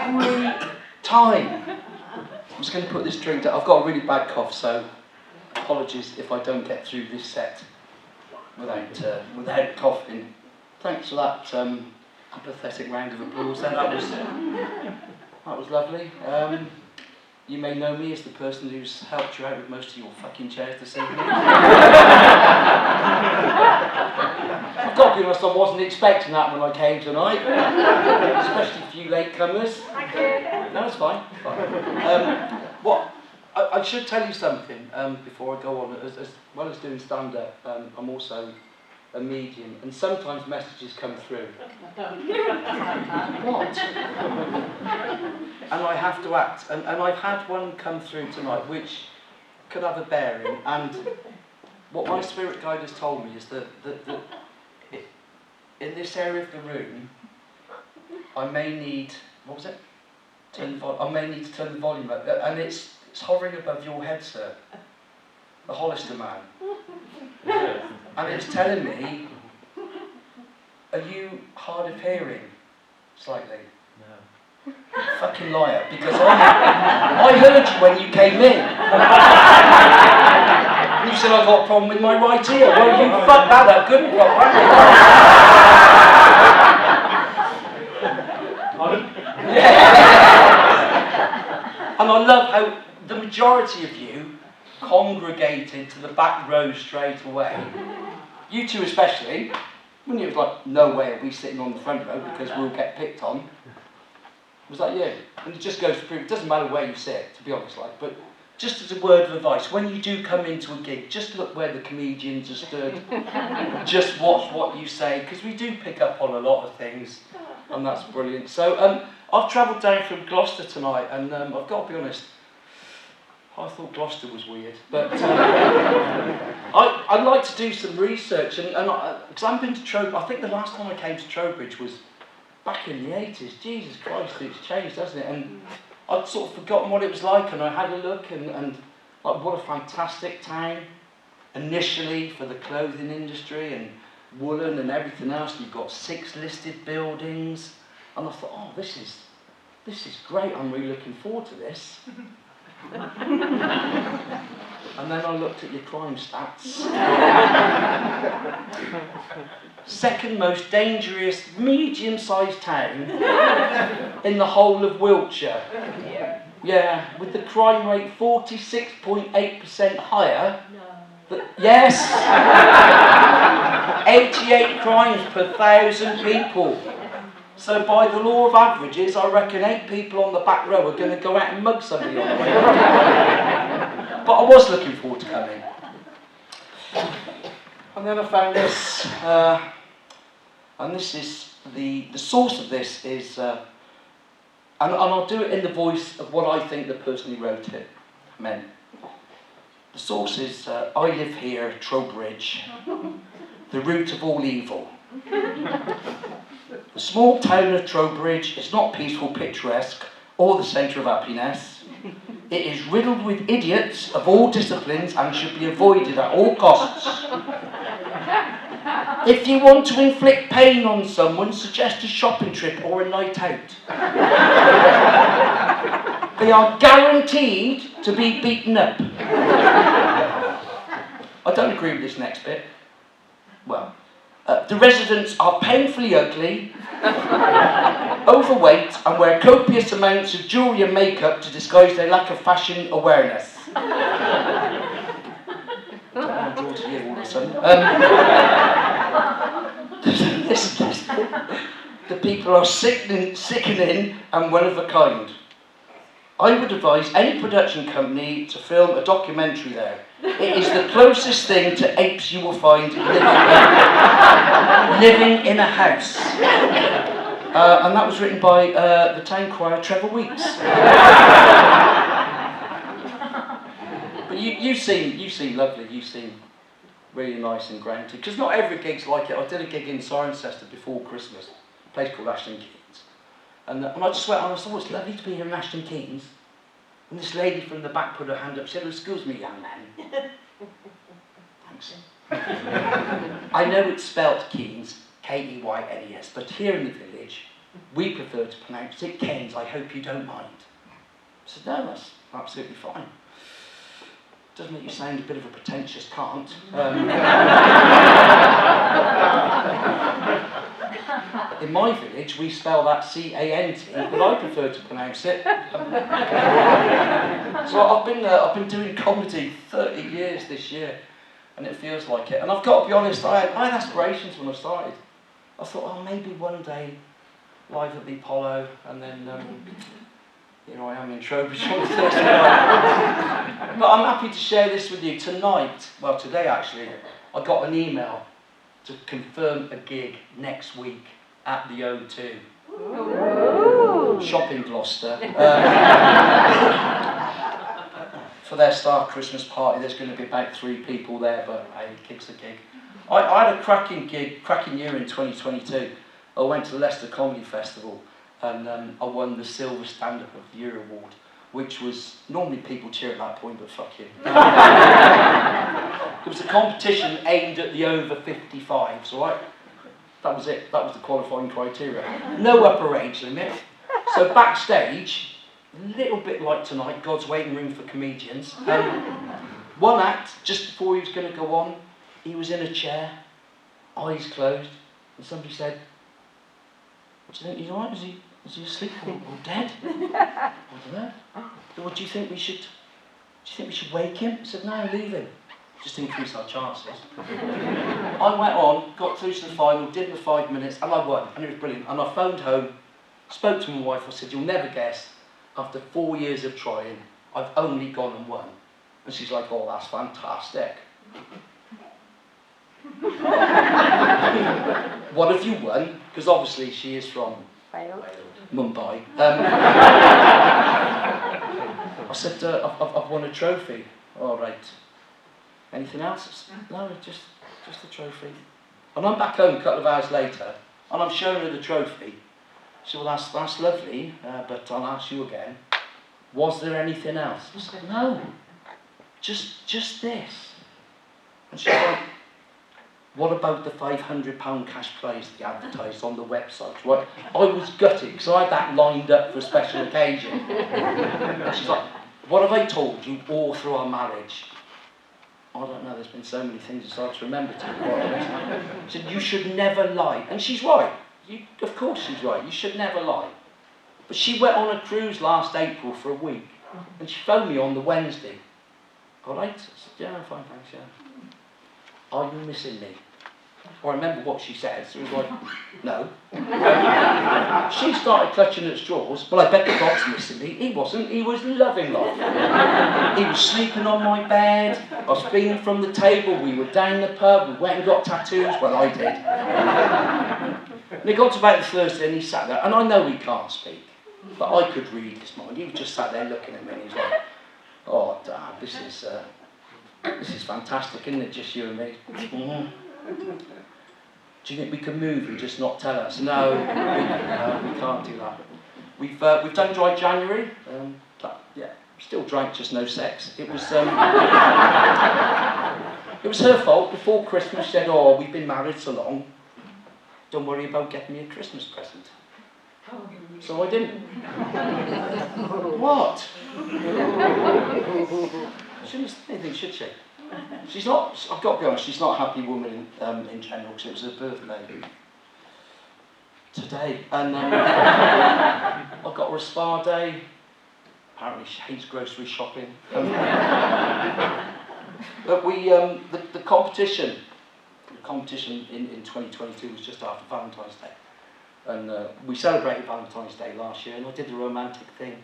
every time. I'm just going to put this drink down. I've got a really bad cough, so apologies if I don't get through this set without coughing. Thanks for that pathetic round of applause. That was lovely. You may know me as the person who's helped you out with most of your fucking chairs this evening. I've got to be honest, I wasn't expecting that when I came tonight, especially a few latecomers. No, it's fine. I should tell you something before I go on. As well as doing stand-up, I'm also a medium, and sometimes messages come through. What? And I have to act, and I've had one come through tonight which could have a bearing, and what my spirit guide has told me is that in this area of the room I may need, what was it? I may need to turn the volume up, and it's hovering above your head, sir, the Hollister man. And it's telling me, are you hard of hearing? Slightly. No. Fucking liar, because I heard you when you came in. You said I got a problem with my right ear. Well, you fucked that up good and proper, yeah. And I love how the majority of you congregated to the back row straight away. You two especially. When it was like, no way are we sitting on the front row because we'll get picked on. Was that you? And it just goes to prove, it doesn't matter where you sit, to be honest, but just as a word of advice, when you do come into a gig, just look where the comedians are stood. Just watch what you say, because we do pick up on a lot of things, and that's brilliant. So I've travelled down from Gloucester tonight, and I've got to be honest, I thought Gloucester was weird, but I'd like to do some research, and because I haven't been to Trowbridge. I think the last time I came to Trowbridge was back in the 80s. Jesus Christ, it's changed, hasn't it? And I'd sort of forgotten what it was like, and I had a look, and like, what a fantastic town initially for the clothing industry and woolen and everything else. You've got 6 listed buildings, and I thought, oh, this is great. I'm really looking forward to this. And then I looked at your crime stats. Second most dangerous medium-sized town in the whole of Wiltshire. Yeah, with the crime rate 46.8% higher. No. Yes! 88 crimes per 1,000 people. So by the law of averages, I reckon 8 people on the back row are going to go out and mug somebody on the way. But I was looking forward to coming. And then I found this, and this is the source of this is, and I'll do it in the voice of what I think the person who wrote it meant. The source is, I live here, Trowbridge, the root of all evil. The small town of Trowbridge is not peaceful, picturesque, or the centre of happiness. It is riddled with idiots of all disciplines and should be avoided at all costs. If you want to inflict pain on someone, suggest a shopping trip or a night out. They are guaranteed to be beaten up. I don't agree with this next bit. Well, the residents are painfully ugly, overweight, and wear copious amounts of jewellery and makeup to disguise their lack of fashion awareness. I don't want to draw to you all of a sudden. The people are sickening and one of a kind. I would advise any production company to film a documentary there. It is the closest thing to apes you will find living in a house. And that was written by the town crier Trevor Weeks. But you seem lovely. You seem really nice and grounded. Because not every gig's like it. I did a gig in Cirencester before Christmas, a place called Ashton Keynes. And I just went on, I thought, oh, it's lovely to be here in Ashton Keynes. And this lady from the back put her hand up, she said, oh, excuse me, young man. Thanks. I know it's spelt Keynes, Keynes, but here in the village, We prefer to pronounce it Kens. I hope you don't mind. I said, no, that's absolutely fine. Does make you sound a bit of a pretentious cunt. In my village, we spell that C-A-N-T, but I prefer to pronounce it. So I've been doing comedy 30 years this year, and it feels like it. And I've got to be honest, I had aspirations when I started. I thought, oh, maybe one day, live at the Apollo, and then here I am in Trowbridge on the Thursday night. But I'm happy to share this with you tonight. Well, today actually, I got an email to confirm a gig next week at the O2. Ooh. Shop in Gloucester. For their Star Christmas party, there's going to be about 3 people there, but hey, gig's a gig. I had a cracking year in 2022. I went to the Leicester Comedy Festival, and I won the Silver Stand-Up of the Year award, which was, normally people cheer at that point, but fuck you. It was a competition aimed at the over 55s, right? That was it, that was the qualifying criteria. No upper age limit. So backstage, a little bit like tonight, God's waiting room for comedians. One act, just before he was going to go on, he was in a chair, eyes closed, and somebody said, "Do you think he's alright? Is he asleep or dead?" I don't know. "What do you think we should wake him?" I said, "No, leave him. Just increase our chances." I went on, got through to the final, did the 5 minutes, and I won, and it was brilliant. And I phoned home, spoke to my wife, I said, "You'll never guess, after 4 years of trying, I've only gone and won." And she's like, "Oh, that's fantastic." "What have you won?" Because obviously she is from Mumbai. I said, I've won a trophy." "All right. Anything else?" I said, "No, just the trophy." And I'm back home a couple of hours later, and I'm showing her the trophy. She said, "Well, that's lovely, but I'll ask you again. Was there anything else?" I said, "No, just this." And she's like, "What about the £500 cash prize that you advertised on the website?" Right? I was gutted because I had that lined up for a special occasion. And she's like, "What have I told you all through our marriage?" "I don't know, there's been so many things it's hard to remember to be quite honest." She said, "You should never lie." And she's right. Of course she's right. You should never lie. But she went on a cruise last April for a week, and she phoned me on the Wednesday. "All right?" I said, "Yeah, I'm fine, thanks, yeah." "Are you missing me?" I remember what she said, so it was like, "No." She started clutching at straws. "Well, I bet the dog's missing me." He wasn't, he was loving life. He was sleeping on my bed, I was feeding from the table, we were down the pub, we went and got tattoos, well I did. And it got to about the Thursday and he sat there, and I know he can't speak, but I could read his mind. He was just sat there looking at me and he was like, "Oh Dad, this is fantastic, isn't it, just you and me?" "Mm-hmm. Do you think we can move and just not tell us?" "No, we can't do that." We've done dry January. Yeah, still drank, just no sex. It was her fault. Before Christmas, she said, "Oh, we've been married so long. Don't worry about getting me a Christmas present." So I didn't. What? Shouldn't say anything, should she? She's not, I've got to be honest, she's not a happy woman in general, because it was her birthday today. And I got her a spa day. Apparently she hates grocery shopping. But the competition in 2022 was just after Valentine's Day. And we celebrated Valentine's Day last year, and I did the romantic thing.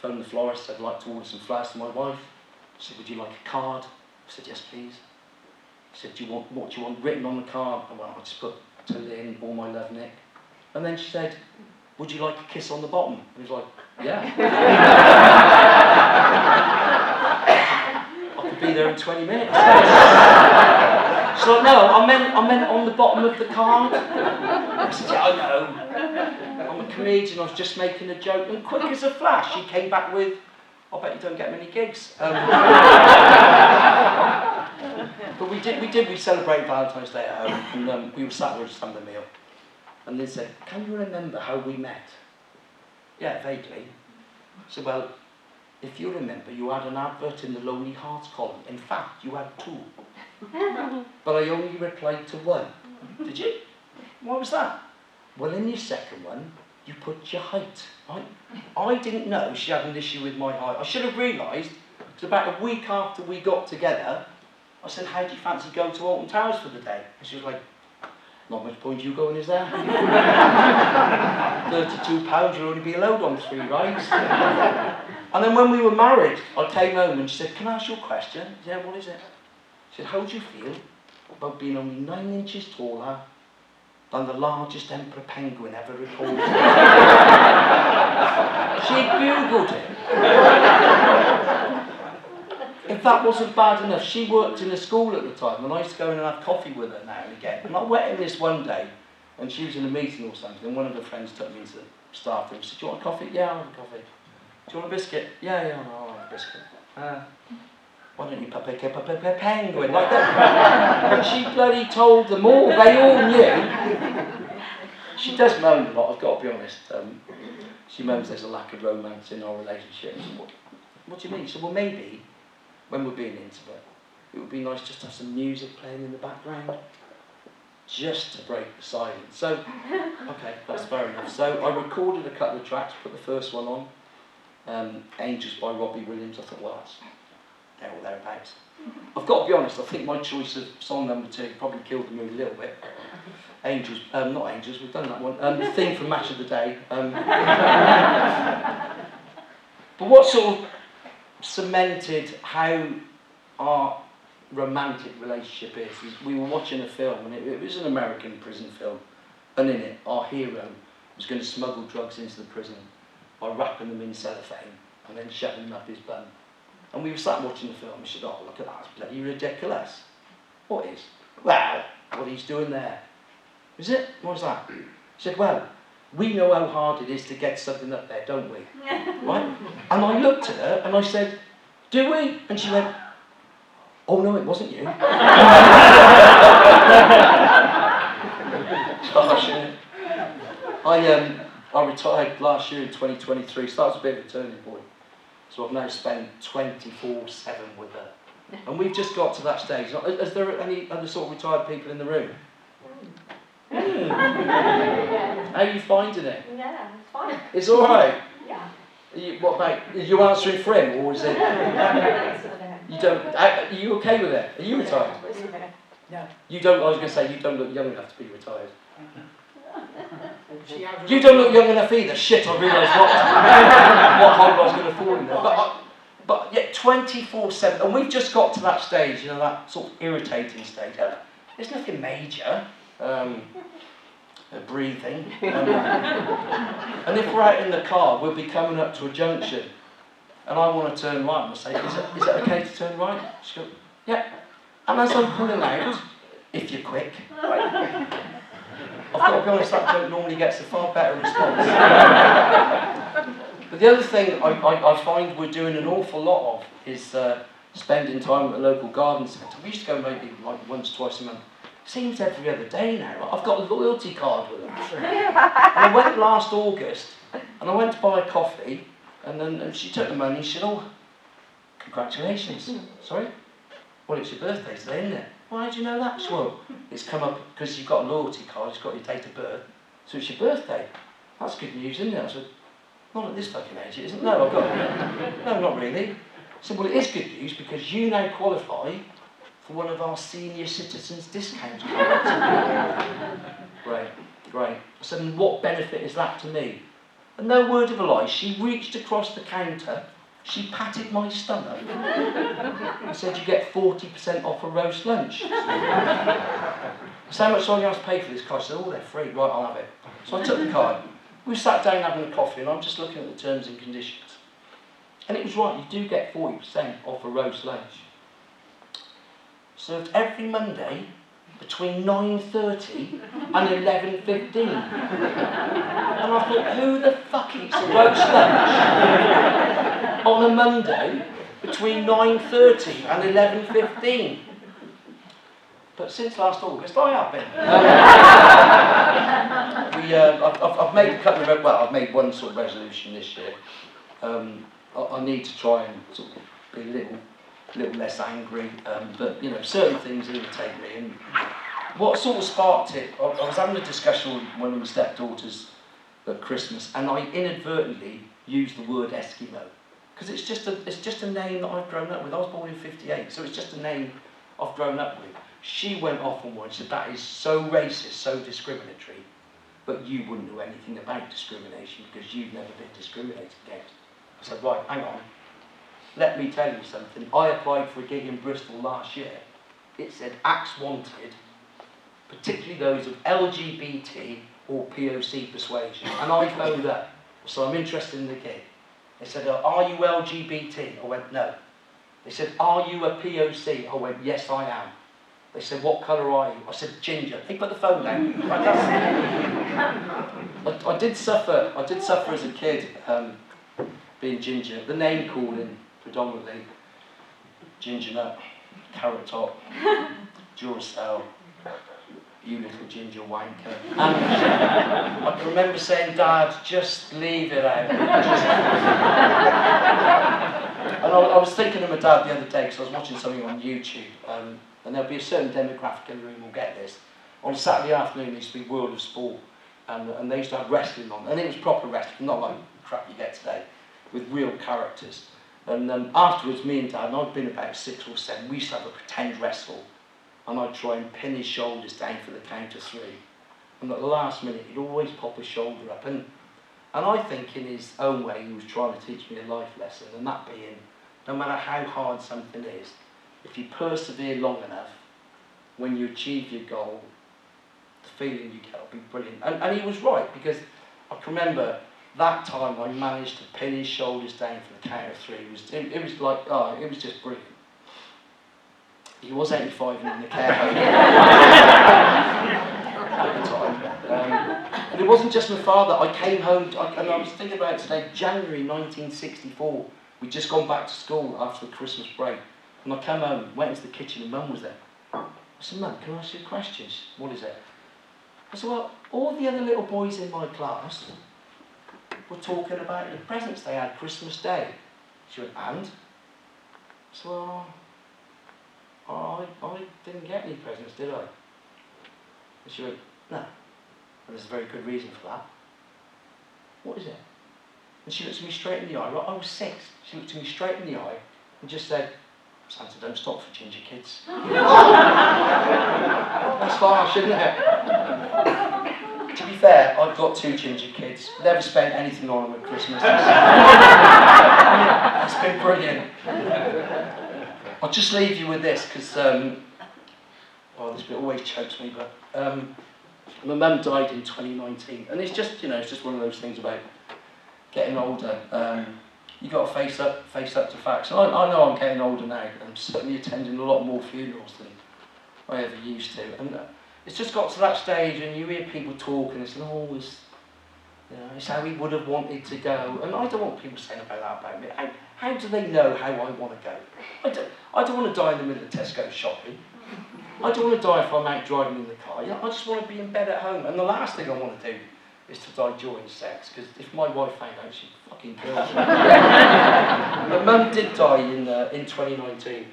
Phoned the florist, said I'd like to order some flowers for my wife. She said, "Would you like a card?" I said, "Yes, please." She said, "What do you want written on the card?" I went, "I'll just put to Lynn, all my love, Nick." And then she said, "Would you like a kiss on the bottom?" I was like, "Yeah." I could be there in 20 minutes. She's like, "No, I meant on the bottom of the card." I said, "Yeah, I know. I'm a comedian, I was just making a joke." And quick as a flash, she came back with, "I bet you don't get many gigs." But we celebrated Valentine's Day at home, and we were sat there just having a meal. And they said, can you remember how we met? Yeah, vaguely. So, well, if you remember, you had an advert in the Lonely Hearts column. In fact, you had 2. But I only replied to 1. Did you? Why was that? Well, in your second one, you put your height, right? I didn't know she had an issue with my height. I should have realised, because about a week after we got together, I said, how do you fancy going to Alton Towers for the day? And she was like, not much point you going, is there? £32, you'll only be allowed on 3 rides. And then when we were married, I came home and she said, can I ask you a question? Yeah, what is it? She said, how do you feel about being only 9 inches taller than the largest emperor penguin ever recorded? She Googled it. If that wasn't bad enough, she worked in a school at the time, and I used to go in and have coffee with her now and again. And I went in this one day, and she was in a meeting or something, and one of her friends took me into the staff room and said, do you want a coffee? Yeah, I'll have a coffee. Do you want a biscuit? Yeah, I'll have a biscuit. Why don't you pop a penguin like that? And she bloody told them all, they all knew. She does moan a lot, I've got to be honest. She moans there's a lack of romance in our relationship. I said, what do you mean? She said, well, maybe when we're being intimate, it would be nice just to have some music playing in the background, just to break the silence. So, okay, that's fair enough. So I recorded a couple of tracks, put the first one on, Angels by Robbie Williams. I thought, well, that's there or thereabouts. I've got to be honest, I think my choice of song number 2 probably killed the mood a little bit. Angels, not Angels, we've done that one. The theme from Match of the Day. But what sort of cemented how our romantic relationship is we were watching a film, and it was an American prison film, and in it our hero was going to smuggle drugs into the prison by wrapping them in cellophane and then shoving them up his bum. And we were sat watching the film and she said, oh, look at that, it's bloody ridiculous. What is? Well, what he's doing there. Is it? What's that? She said, well, we know how hard it is to get something up there, don't we? Right? And I looked at her and I said, do we? And she went, oh no, it wasn't you. Gosh, I retired last year in 2023, so that was a bit of a turning point. So I've now spent 24/7 with her. And we've just got to that stage. Is there any other sort of retired people in the room? How are you finding it? Yeah, it's fine. It's all right? Yeah. What about, are you answering for him, or is it? You don't, are you okay with it? Are you retired? No. You don't, I was going to say, you don't look young enough to be retired. You don't look young enough either. Shit, I realised what hole I was going to fall in there. But yeah, 24/7, and we've just got to that stage, you know, that sort of irritating stage. There's nothing major. Breathing. And if we're out in the car, we'll be coming up to a junction, and I want to turn right, and I say, is it okay to turn right? She goes, yeah. And as I'm pulling out, if you're quick, I've got to be honest, that joke normally gets a far better response. But the other thing I find we're doing an awful lot of is spending time at the local garden centre. We used to go maybe like once, twice a month. Seems every other day now. I've got a loyalty card with them. And I went last August, and I went to buy a coffee, and she took the money and she said, oh, congratulations. Sorry? Well, it's your birthday today, isn't it? Why did you know that? She said, well, it's come up because you've got a loyalty card, it's got your date of birth, so it's your birthday. That's good news, isn't it? I said, not at this fucking age, it isn't. No, no, not really. I said, well, it is good news because you now qualify for one of our senior citizens discount cards. Great. I said, and what benefit is that to me? And no word of a lie, she reached across the counter, she patted my stomach and said, you get 40% off a roast lunch. So how much do I have to pay for this card? She said, oh, they're free. Right, I'll have it. So I took the card. We sat down having a coffee, and I'm just looking at the terms and conditions. And it was right, you do get 40% off a roast lunch. Served every Monday between 9:30 and 11:15. And I thought, who the fuck eats a roast lunch on a Monday between 9:30 and 11:15? But since last August, I have been. I've made a couple of, well, I've made one sort of resolution this year. I need to try and sort of be a little less angry, but you know, certain things irritate me. And what sort of sparked it, I was having a discussion with one of my stepdaughters at Christmas, and I inadvertently used the word Eskimo, because it's just a name that I've grown up with. I was born in '58, so it's just a name I've grown up with. She went off on one and said, that is so racist, so discriminatory, but you wouldn't know anything about discrimination because you've never been discriminated against. I said, right, hang on, let me tell you something. I applied for a gig in Bristol last year. It said acts wanted, particularly those of LGBT or POC persuasion, and I phoned up, so I'm interested in the gig. They said, are you LGBT? I went, no. They said, are you a POC? I went, yes, I am. They said, what colour are you? I said, ginger. They put the phone down. I did suffer as a kid, being ginger. The name calling, predominantly. Ginger nut, carrot top, Duracell, you little ginger wanker. And I can remember saying, Dad, just leave it out. And I was thinking of my dad the other day, because I was watching something on YouTube, and there'll be a certain demographic in the room who'll get this. On Saturday afternoon, there used to be World of Sport, and they used to have wrestling on, and it was proper wrestling, not like the crap you get today, with real characters. And afterwards, me and Dad, and I'd been about 6 or 7, we used to have a pretend wrestle, and I'd try and pin his shoulders down for the count of 3. And at the last minute, he'd always pop his shoulder up, and I think in his own way, he was trying to teach me a life lesson, and that being, no matter how hard something is, if you persevere long enough, when you achieve your goal, the feeling you get will be brilliant. And he was right, because I can remember that time I managed to pin his shoulders down for the count of 3. It was like, oh, it was just brilliant. He was 85 and in the care home at the time. But it wasn't just my father. I came home, and I was thinking about it today, January 1964. We'd just gone back to school after the Christmas break. And I came home, went into the kitchen, and Mum was there. I said, Mum, can I ask you a question? She said, what is it? I said, well, all the other little boys in my class were talking about the presents they had Christmas Day. She went, and? I said, well, I didn't get any presents, did I? And she went, no. And there's a very good reason for that. What is it? And she looked at me straight in the eye. I was 6. She looked at me straight in the eye and just said, Santa don't stop for ginger kids. That's harsh, isn't it? To be fair, I've got 2 ginger kids. Never spent anything on them at Christmas. It's been brilliant. I'll just leave you with this, because, well, this bit always chokes me, but my mum died in 2019, and it's just, you know, it's just one of those things about getting older. You've got to face up to facts. And I know I'm getting older now. I'm certainly attending a lot more funerals than I ever used to. And it's just got to that stage, and you hear people talk, and it's always, you know, it's how he would have wanted to go. And I don't want people saying about that about me. How do they know how I want to go? I don't want to die in the middle of Tesco shopping. I don't want to die if I'm out driving in the car. You know, I just want to be in bed at home. And the last thing I want to do is to die during sex, because if my wife found out, she'd fucking kill me. My mum did die in 2019,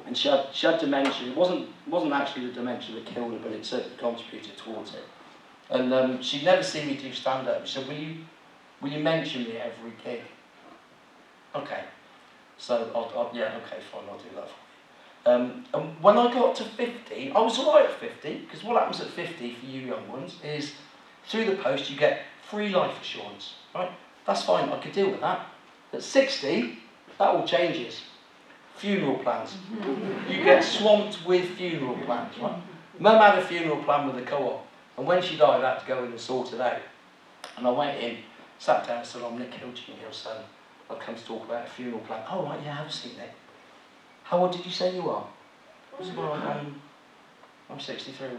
and she had dementia. It wasn't actually the dementia that killed her, but it certainly contributed towards it. And she'd never seen me do stand-up. She said, will you mention me every gig? Okay. So yeah, okay, fine, I'll do that for you. And when I got to 50, I was alright at 50, because what happens at 50 for you young ones is, through the post you get free life assurance, right? That's fine, I could deal with that. At 60, that all changes. Funeral plans. You get swamped with funeral plans, right? Mum had a funeral plan with the co-op, and when she died, I had to go in and sort it out. And I went in, sat down and said, I'm Nik Hill Civic, son. I've come to talk about a funeral plan. Oh, right, yeah, have a seat, Nick. How old did you say you are? I said, well, I'm 63 or